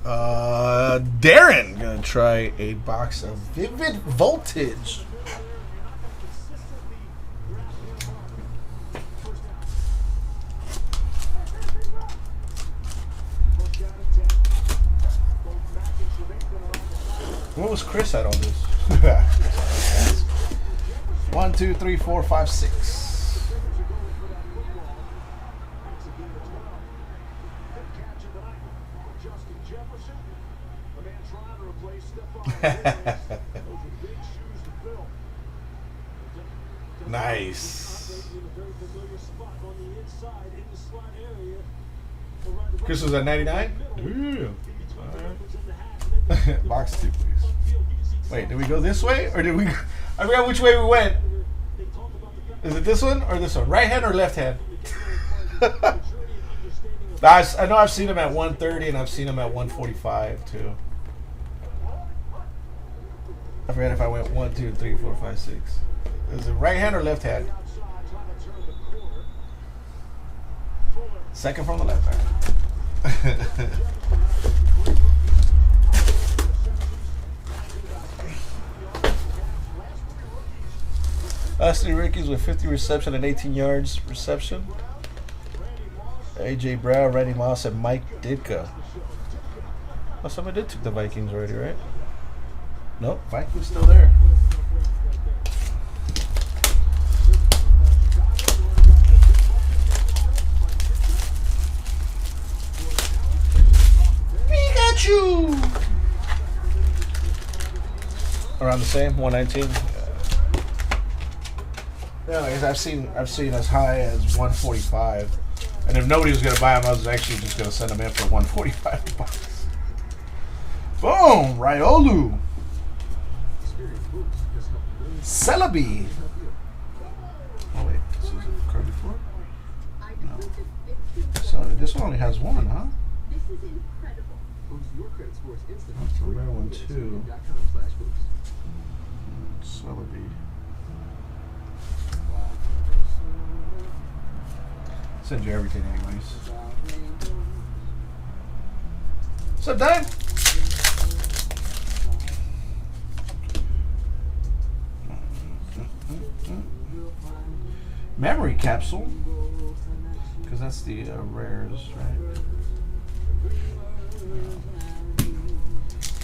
Darren gonna try a box of Vivid Voltage. What was Chris at on this? 1, 2, 3, 4, 5, 6. Nice. Chris was at 99? Yeah. Right. Box 2, please. Wait, did we go this way? Or did we... I forgot which way we went. Is it this one or this one? Right hand or left hand? I know I've seen him at 130 and I've seen him at 145 too. I forgot if I went 1, 2, 3, 4, 5, 6. Is it right hand or left hand? Second from the left hand. Last 3 rookies with 50 reception and 18 yards reception. A.J. Brown, Randy Moss, and Mike Ditka. Oh, somebody did took the Vikings already, right? Nope, Vikings still there. Pikachu! Around the same, 119. Yeah, like I've seen as high as 145, and if nobody was gonna buy them, I was actually just gonna send them in for 145 bucks. Boom, Riolu, Celebi. Oh wait, this is a card before. No. So this one only has one, huh? That's a rare one too. Celebi. Send you everything anyways. What's up, Dad? Memory capsule. Because that's the rares, right?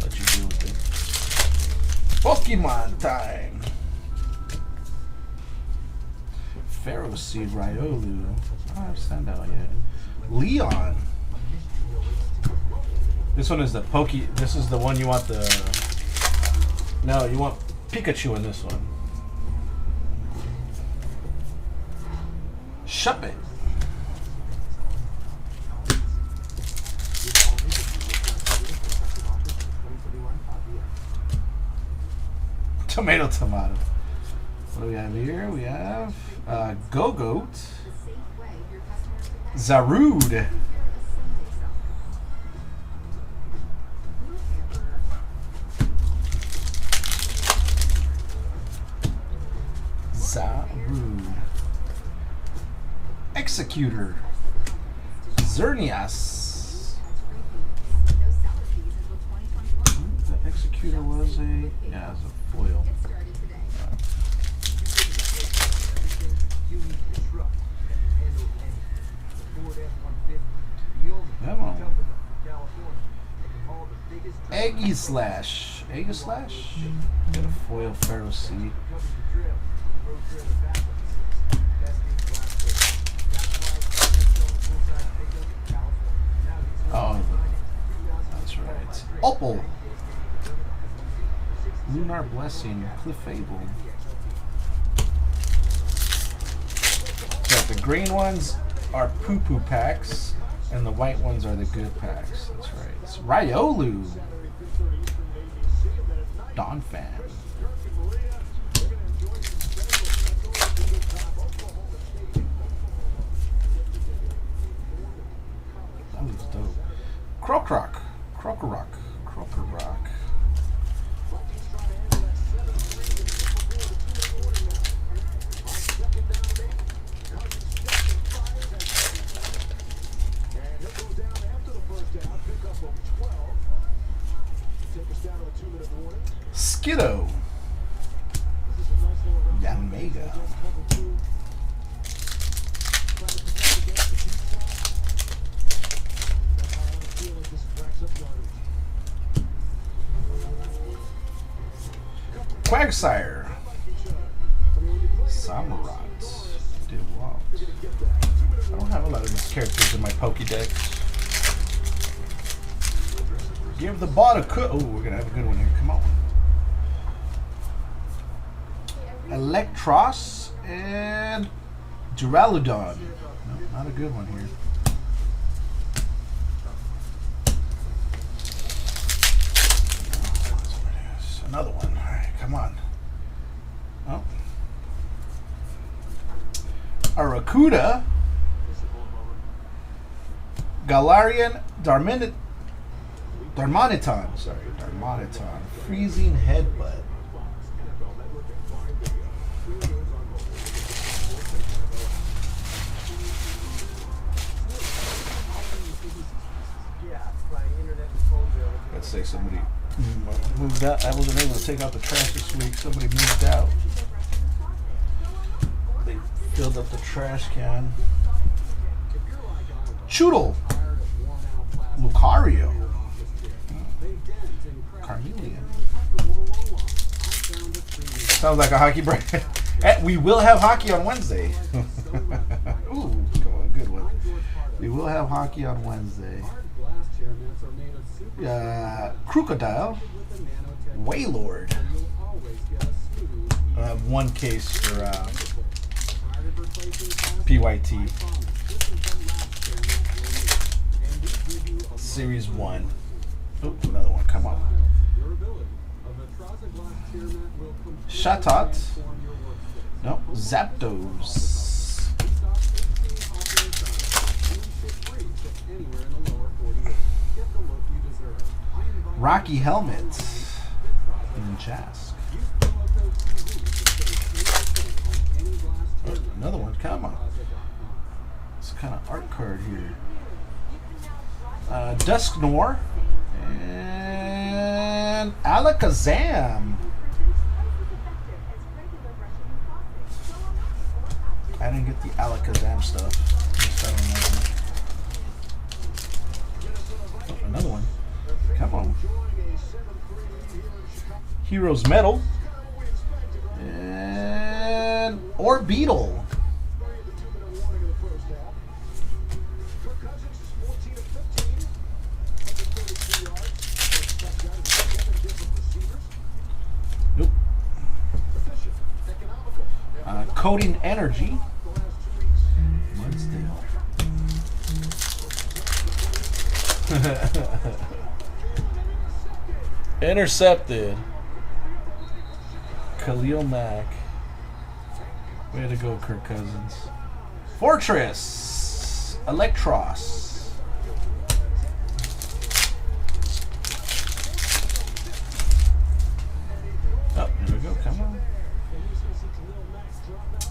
Let you deal with it. Pokemon time. Pharaoh Seed Riolu. I don't have standout yet. Leon. This one is the Pokey. This is the one you want the. No, you want Pikachu in this one. Shuppet. Tomato. What do we have here? We have Go-Goat. Zarude. Executor. Xerneas. The Executor was a... Yeah, it was a foil. Eggy Slash. Eggy Slash? Got a foil Pharaoh Seed. Oh, that's right. Opal. Lunar Blessing. Cliff Fable. So the green ones are poo-poo packs, and the white ones are the good packs. That's right. It's Riolu. Don Fan. That looks dope. Crocroc. Skiddo. Yamega. Quagsire. Samurott. DeWalt. I don't have a lot of these characters in my Pokédex. Give the bot a cut. Oh, we're going to have a good one here. Come on. Electros and Duraludon. No, not a good one here. Another one. All right, come on. Oh. Arracuda. Galarian Darmanitan. Sorry, Darmanitan. Freezing Headbutt. Let's say somebody moved out. I wasn't able to take out the trash this week. Somebody moved out. They filled up the trash can. Choodle. Lucario. Carnelian. Sounds like a hockey break. We will have hockey on Wednesday. Ooh, good one. We will have hockey on Wednesday. Crocodile. Wailord. I have one case for PYT. Series 1. Oh, another one. Come on. Chatot. No. Zapdos. Rocky Helmet. And Jask. Oh, another one. Come on. It's kind of art card here. Dusknoir. And Alakazam. I didn't get the Alakazam stuff. Oh, another one. Come on. Heroes Metal. And Orbeetle. Nope. Coding Energy. Mudsdale. Intercepted. Khalil Mack. Way to go, Kirk Cousins. Fortress. Electros. Oh, here we go. Come on.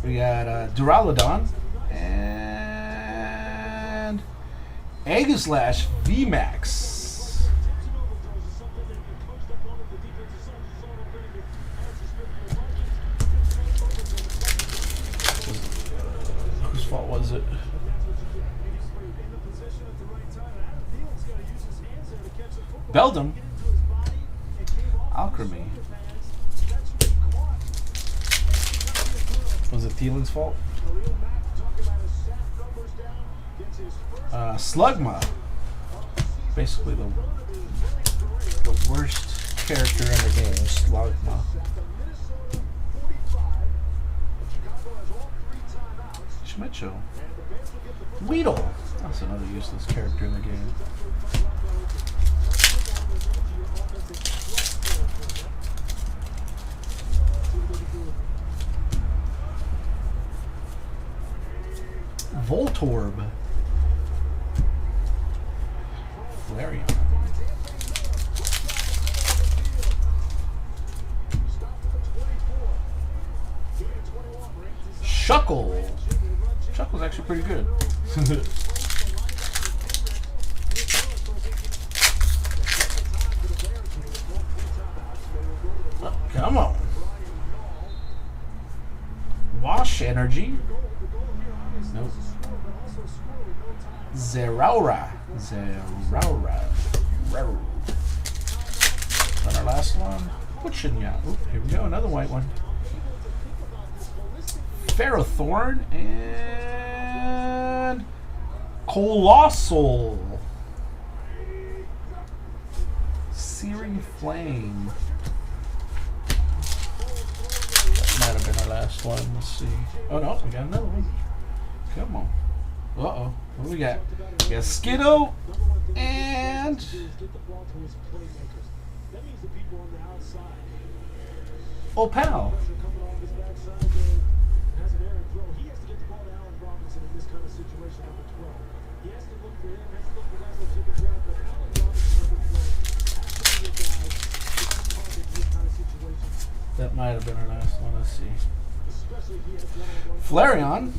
We got Duraludon and Aegislash VMAX. Whose fault was it? Beldum. Alchemy. Was it Thielen's fault? Slugma. Basically the worst character in the game, Slugma. Schmitchell. Weedle. That's another useless character in the game. Voltorb. Flareon. Shuckle. Shuckle's actually pretty good. Come on. Wash Energy. Nope. Zeraora. Zeraora. And our last one. What's in ya? Oop, here we go. Another white one. Ferrothorn and Colossal. Searing Flame. That might have been our last one. Let's see. Oh no, we got another one. Come on. Uh-oh. What do we got? We got Skiddo and Opal. That might have been our last one. Let's see. Flareon.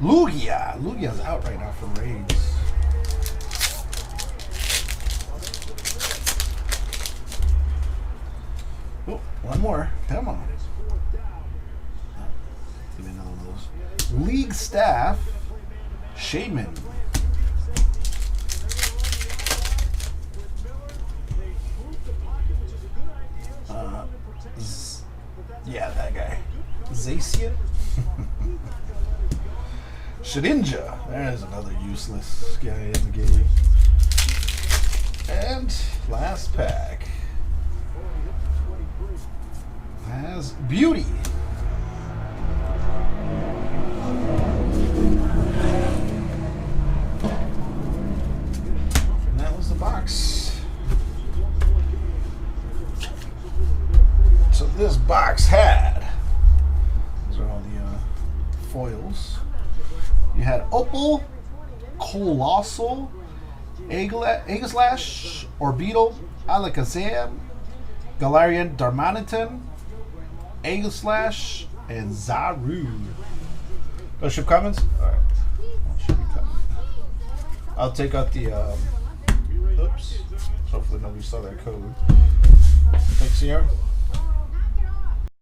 Lugia. Lugia's out right now from raids. Oh, one more. Come on. Give me another one of those. League Staff. Shaman. Yeah, that guy. Zacian. Shedinja. There's another useless guy in the game. And last pack has Beauty. And that was the box. So this box had, these are all the foils. You had Opal, Colossal, Aegislash, Orbeetle, Alakazam, Galarian Darmanitan, Aegislash, and Zaru. Those ship comments? Alright. I'll take out the, oops. Hopefully nobody saw that code. Thanks, Sierra.